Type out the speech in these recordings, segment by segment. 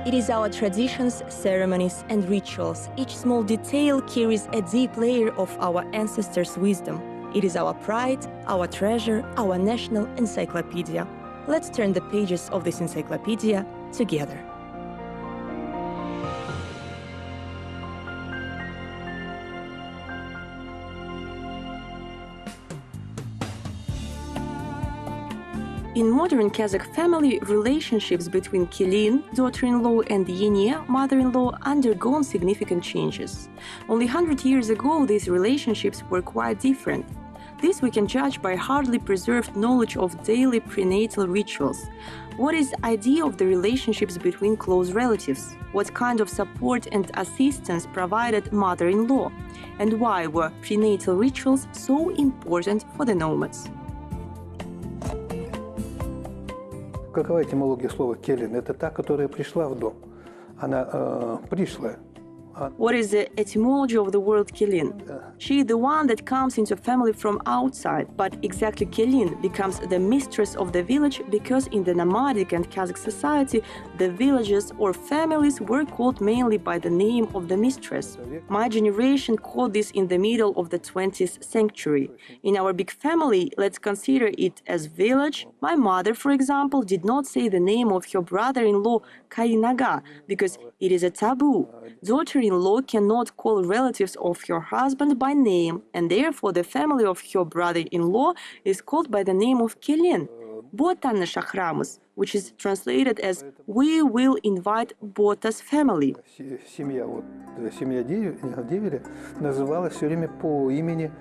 It is our traditions, ceremonies, and rituals. Each small detail carries a deep layer of our ancestors' wisdom. It is our pride, our treasure, our national encyclopedia. Let's turn the pages of this encyclopedia together. In modern Kazakh family, relationships between Kelin, daughter-in-law, and Yene, mother-in-law, undergone significant changes. Only 100 years ago, these relationships were quite different. This we can judge by hardly preserved knowledge of daily prenatal rituals. What is the idea of the relationships between close relatives? What kind of support and assistance provided mother-in-law? And why were prenatal rituals so important for the nomads? Какова этимология слова «келин»? Это та, которая пришла в дом. Она пришлая. What is the etymology of the word Kelin? She is the one that comes into a family from outside, but exactly Kelin becomes the mistress of the village because in the nomadic and Kazakh society, the villages or families were called mainly by the name of the mistress. My generation called this in the middle of the 20th century. In our big family, let's consider it as village. My mother, for example, did not say the name of her brother-in-law Kainaga because it is a taboo. Daughter-in-law cannot call relatives of her husband by name, and therefore the family of her brother-in-law is called by the name of Kelin, Botan Shachramus, which is translated as "we will invite Bota's family." Семья Деверя называлась все время по имени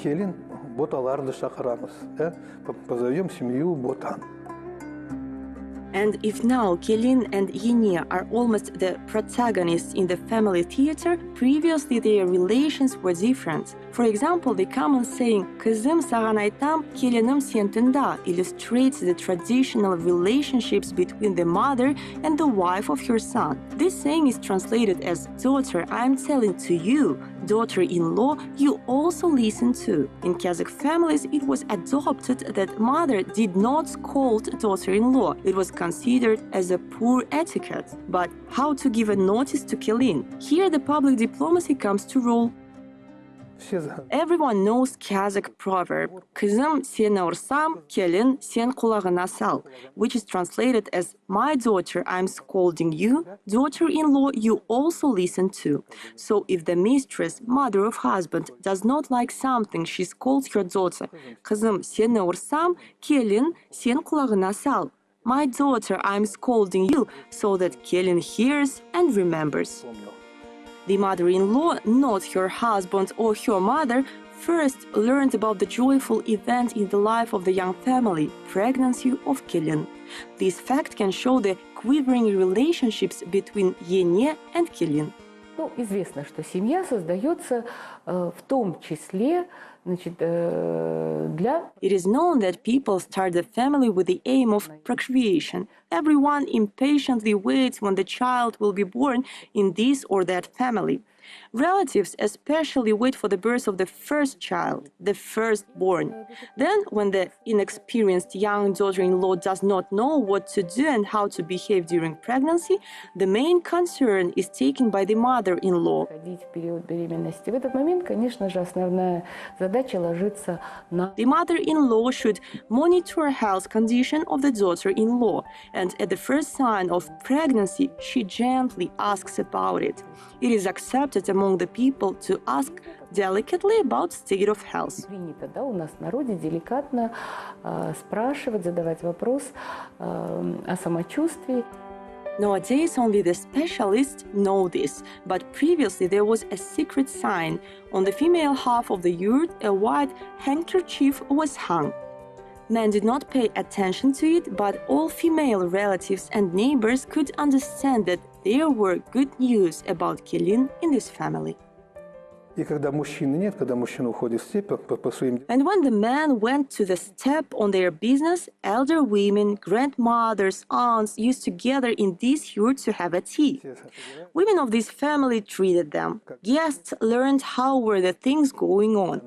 Келин Боталарда Шахрамас. Позовем семью Ботан. And if now Kelin and Yene are almost the protagonists in the family theater, previously their relations were different. For example, the common saying "Kızım sağan aytam, Kelinim sentında" illustrates the traditional relationships between the mother and the wife of her son. This saying is translated as "Daughter, I'm telling to you, daughter-in-law, you also listen to." In Kazakh families, it was adopted that mother did not scold daughter-in-law. It was considered as a poor etiquette. But how to give a notice to Kelin? Here the public diplomacy comes to role. Everyone knows Kazakh proverb "Kızım seni ırsam, Kelin sen kulağına sal," which is translated as "My daughter, I'm scolding you, daughter-in-law, you also listen to." So if the mistress, mother of husband, does not like something, she scolds her daughter. "Kızım seni ırsam, Kelin sen kulağına sal." My daughter, I'm scolding you, so that Kelin hears and remembers. The mother-in-law, not her husband or her mother, first learned about the joyful event in the life of the young family, pregnancy of Kelin. This fact can show the quivering relationships between Yene and Kelin. Известно, что семья создается в том числе, для... It is known that people start the family with the aim of procreation. Everyone impatiently waits when the child will be born in this or that family. Relatives especially wait for the birth of the first child, the firstborn. Then, when the inexperienced young daughter-in-law does not know what to do and how to behave during pregnancy, the main concern is taken by the mother-in-law. В этот момент, конечно же, основная задача ложится на... The mother-in-law should monitor health condition of the daughter-in-law, and at the first sign of pregnancy, she gently asks about it. It is accepted among the people to ask delicately about state of health. Принято, да, у нас в народе деликатно спрашивать, задавать вопрос о самочувствии. Nowadays, only the specialists know this, but previously there was a secret sign. On the female half of the yurt, a white handkerchief was hung. Men did not pay attention to it, but all female relatives and neighbors could understand that there were good news about Kelin in this family. И когда мужчины нет, когда мужчина уходит в степь по своим... And when the men went to the steppe on their business, elder women, grandmothers, aunts used to gather in this yurt to have a tea. Women of this family treated them. Guests learned how were the things going on.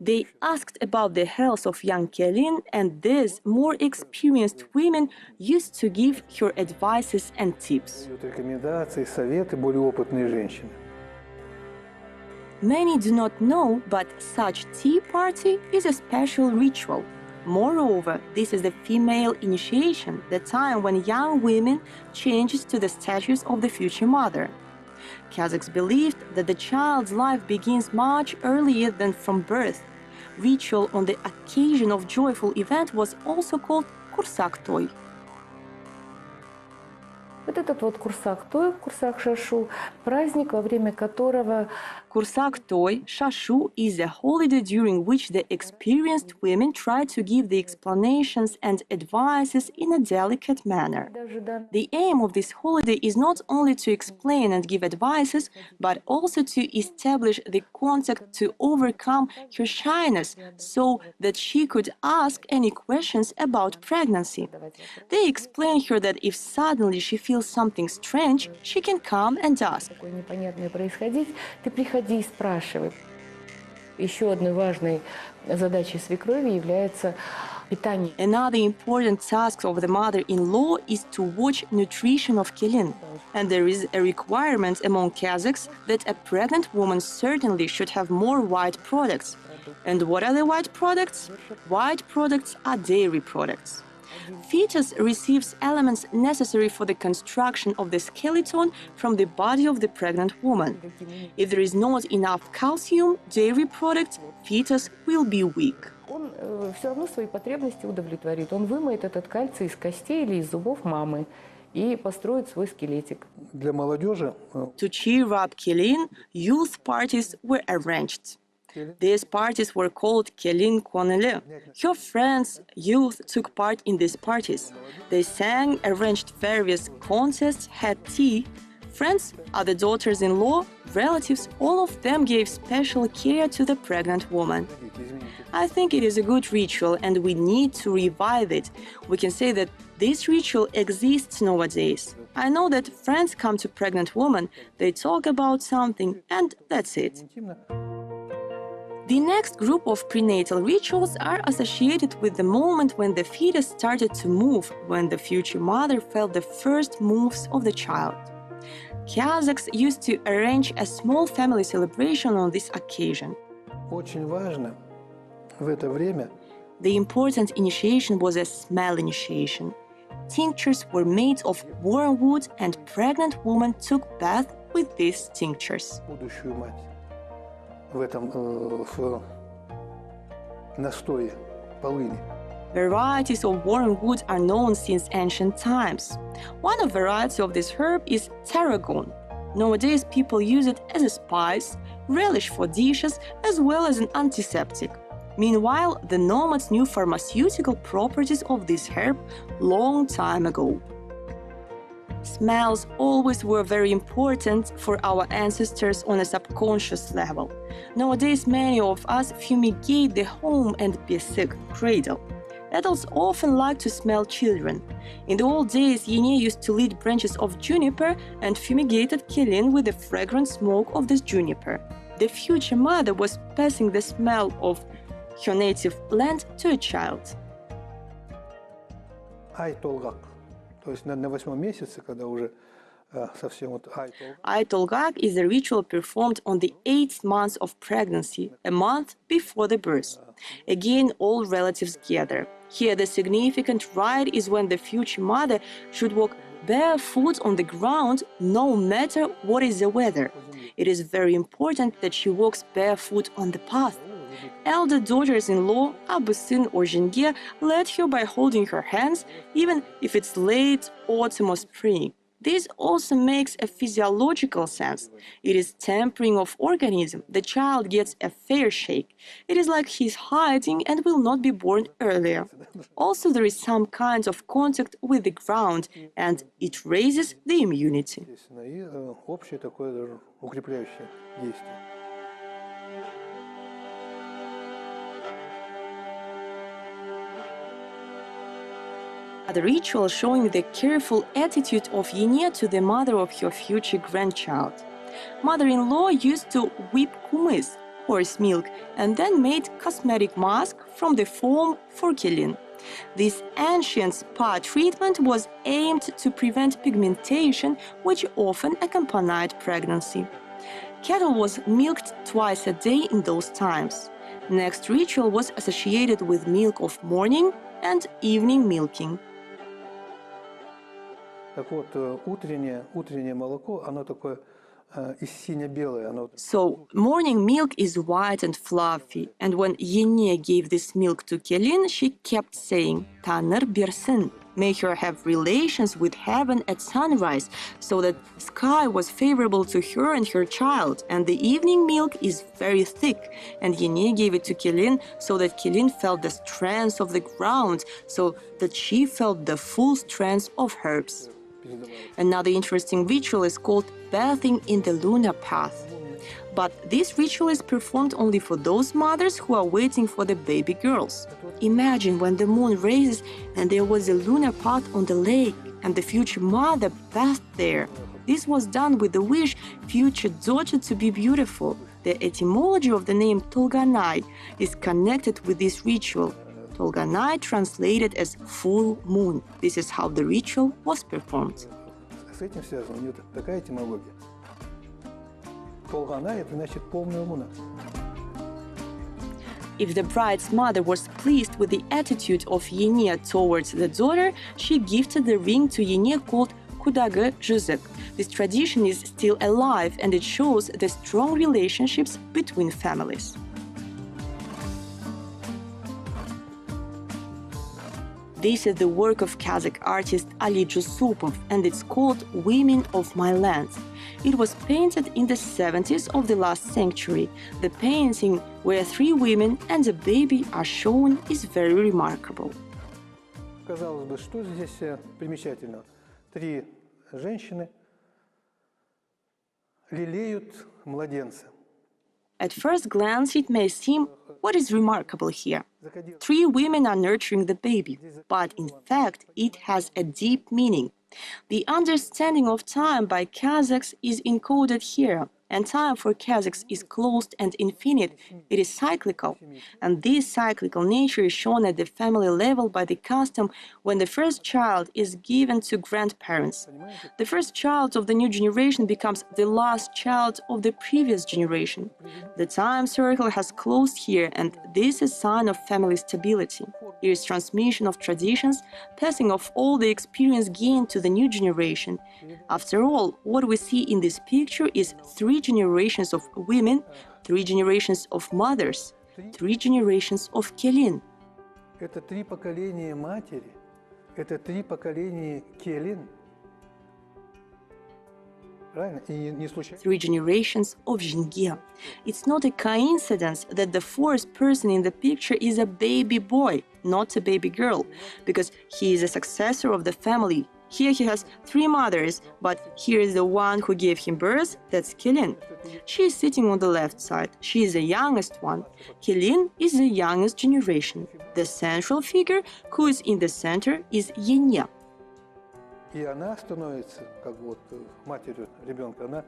They asked about the health of young Kelin, and these more experienced women used to give her advices and tips. Дают рекомендации, советы более опытные женщины. Many do not know, but such tea party is a special ritual. Moreover, this is the female initiation, the time when young women changes to the status of the future mother. Kazakhs believed that the child's life begins much earlier than from birth. Ritual on the occasion of joyful event was also called kursak toy. Вот этот вот курсак той, курсак шашу, праздник, во время которого Kursak toy, shashu, is a holiday during which the experienced women try to give the explanations and advices in a delicate manner. The aim of this holiday is not only to explain and give advices, but also to establish the contact to overcome her shyness so that she could ask any questions about pregnancy. They explain her that if suddenly she feels something strange, she can come and ask. такое непонятное происходить, ты приходи и спрашивай. Еще одной важной задачей свекрови является питание. Another important task of the mother-in-law is to watch nutrition of Kelin. And there is a requirement among Kazakhs that a pregnant woman certainly should have more white products. And what are the white products? White products are dairy products. Fetus receives elements necessary for the construction of the skeleton from the body of the pregnant woman. If there is not enough calcium, dairy products, fetus will be weak. Он все равно свои потребности удовлетворит. Он вымоет этот кальций из костей или из зубов мамы и построит свой скелетик. Для молодежи To cheer up Kelin, youth parties were arranged. These parties were called Kelin Konele. Her friends, youth, took part in these parties. They sang, arranged various contests, had tea. Friends, other daughters-in-law, relatives, all of them gave special care to the pregnant woman. I think it is a good ritual and we need to revive it. We can say that this ritual exists nowadays. I know that friends come to pregnant women, they talk about something, and that's it. The next group of prenatal rituals are associated with the moment when the fetus started to move, when the future mother felt the first moves of the child. Kazakhs used to arrange a small family celebration on this occasion. очень важно в это время The important initiation was a smell initiation. Tinctures were made of wormwood and pregnant women took bath with these tinctures. будущую мать в этом в настое полыни. Varieties of wormwood are known since ancient times. One of variety of this herb is tarragon. Nowadays, people use it as a spice, relish for dishes, as well as an antiseptic. Meanwhile, the nomads knew pharmaceutical properties of this herb long time ago. Smells always were very important for our ancestors on a subconscious level. Nowadays, many of us fumigate the home and besik, cradle. Adults often like to smell children. In the old days, Yene used to lead branches of juniper and fumigated Kelin with the fragrant smoke of this juniper. The future mother was passing the smell of her native land to a child. Ай-толгак. То есть на 8-м месяце, когда уже совсем вот ай-толгак. Ай-толгак is a ritual performed on the 8th month of pregnancy, a month before the birth. Again, all relatives gather. Here, the significant rite is when the future mother should walk barefoot on the ground, no matter what is the weather. It is very important that she walks barefoot on the path. Elder daughters-in-law, abusin or jenge, lead her by holding her hands, even if it's late autumn or spring. This also makes a physiological sense. It is tempering of organism. The child gets a fair shake. It is like he's hiding and will not be born earlier. Also, there is some kind of contact with the ground, and it raises the immunity. И общее такое даже укрепляющее действие. The ritual showing the careful attitude of Yene to the mother of her future grandchild. Mother-in-law used to whip kumis, horse milk and then made cosmetic mask from the foam for Kelin. This ancient spa treatment was aimed to prevent pigmentation, which often accompanied pregnancy. Cattle was milked twice a day in those times. Next ritual was associated with milk of morning and evening milking. Так вот, утреннее молоко, оно такое и сине-белое. So, morning milk is white and fluffy, and when Yene gave this milk to Kelin, she kept saying, Tanrı bersin, may her have relations with heaven at sunrise, so that sky was favorable to her and her child, and the evening milk is very thick, and Yene gave it to Kelin so that Kelin felt the strength of the ground, so that she felt the full strength of herbs. Another interesting ritual is called bathing in the lunar path. But this ritual is performed only for those mothers who are waiting for the baby girls. Imagine when the moon rises and there was a lunar path on the lake and the future mother bathed there. This was done with the wish future daughter to be beautiful. The etymology of the name Tolganay is connected with this ritual. Tolganay translated as full moon. This is how the ritual was performed. С этим связана у нее такая этимология. Толганай – это значит полная луна. If the bride's mother was pleased with the attitude of Yene towards the daughter, she gifted the ring to Yene called Kudaga Jibek. This tradition is still alive and it shows the strong relationships between families. This is the work of Kazakh artist Ali Jusupov and it's called Women of My Land. It was painted in the 70s of the last century. The painting, where 3 women and a baby are shown, is very remarkable. Казалось бы, что здесь примечательно? 3 женщины лелеют младенца. At first glance, it may seem, what is remarkable here? 3 women are nurturing the baby, but in fact, it has a deep meaning. The understanding of time by Kazakhs is encoded here, and time for Kazakhs is closed and infinite. It is cyclical, and this cyclical nature is shown at the family level by the custom when the first child is given to grandparents. The first child of the new generation becomes the last child of the previous generation. The time circle has closed here, and this is a sign of family stability. It is transmission of traditions, passing of all the experience gained to the new generation. After all, what we see in this picture is 3 generations of women, 3 generations of mothers, 3 generations of Kelin. Это 3 поколения матери, это 3 поколения Келин. Правильно? И не случайно. 3 generations of Jingye. It's not a coincidence that the 4th person in the picture is a baby boy, not a baby girl, because he is a successor of the family. Here he has 3 mothers, but here is the one who gave him birth, that's Kelin. She is sitting on the left side. She is the youngest one. Kelin is the youngest generation. The central figure, who is in the center, is Yene. И она становится, как вот матерью ребенка, она,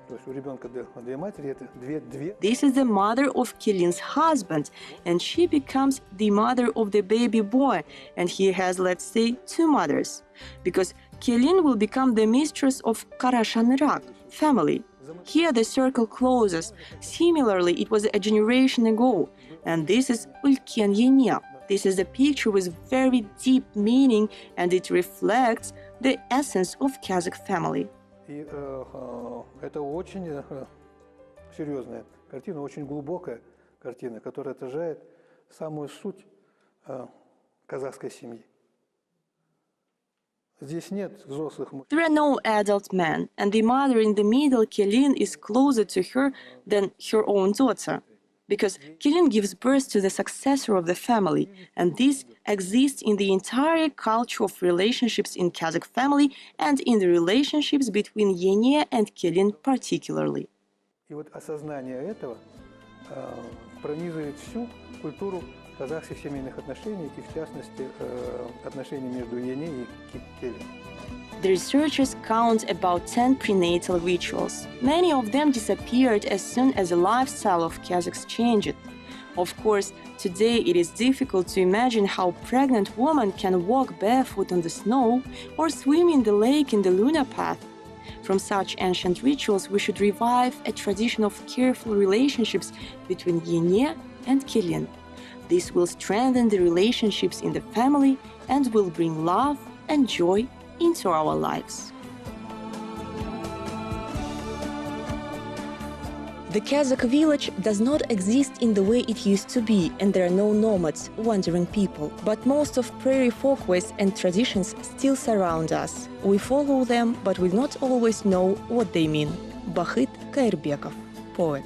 то есть у ребенка 2 матери, это 2. This is the mother of Kelin's husband, and she becomes the mother of the baby boy, and he has, let's say, 2 mothers, because Kelin will become the mistress of Karashanrak family. Here the circle closes. Similarly, it was a generation ago, and this is Ulken Yene. This is a picture with very deep meaning, and it reflects the essence of Kazakh family. И это очень серьезная картина, очень глубокая картина, которая отражает самую суть казахской семьи. Здесь нет взрослых мужчин. There are no adult men, and the mother in the middle, Kelin, is closer to her than her own daughter, because Kelin gives birth to the successor of the family, and this exists in the entire culture of relationships in Kazakh family and in the relationships between Yene and Kelin particularly. И вот осознание этого пронизывает всю культуру казахских семейных отношений и, в частности, отношений между Ене и Келин. The researchers count about 10 prenatal rituals. Many of them disappeared as soon as the lifestyle of Kazakhs changed. Of course, today it is difficult to imagine how pregnant women can walk barefoot on the snow or swim in the lake in the lunar path. From such ancient rituals, we should revive a tradition of careful relationships between Yene and Kelin. This will strengthen the relationships in the family and will bring love and joy into our lives. The Kazakh village does not exist in the way it used to be, and there are no nomads, wandering people. But most of prairie folkways and traditions still surround us. We follow them, but we not always know what they mean. Bahit Kairbekov, poet.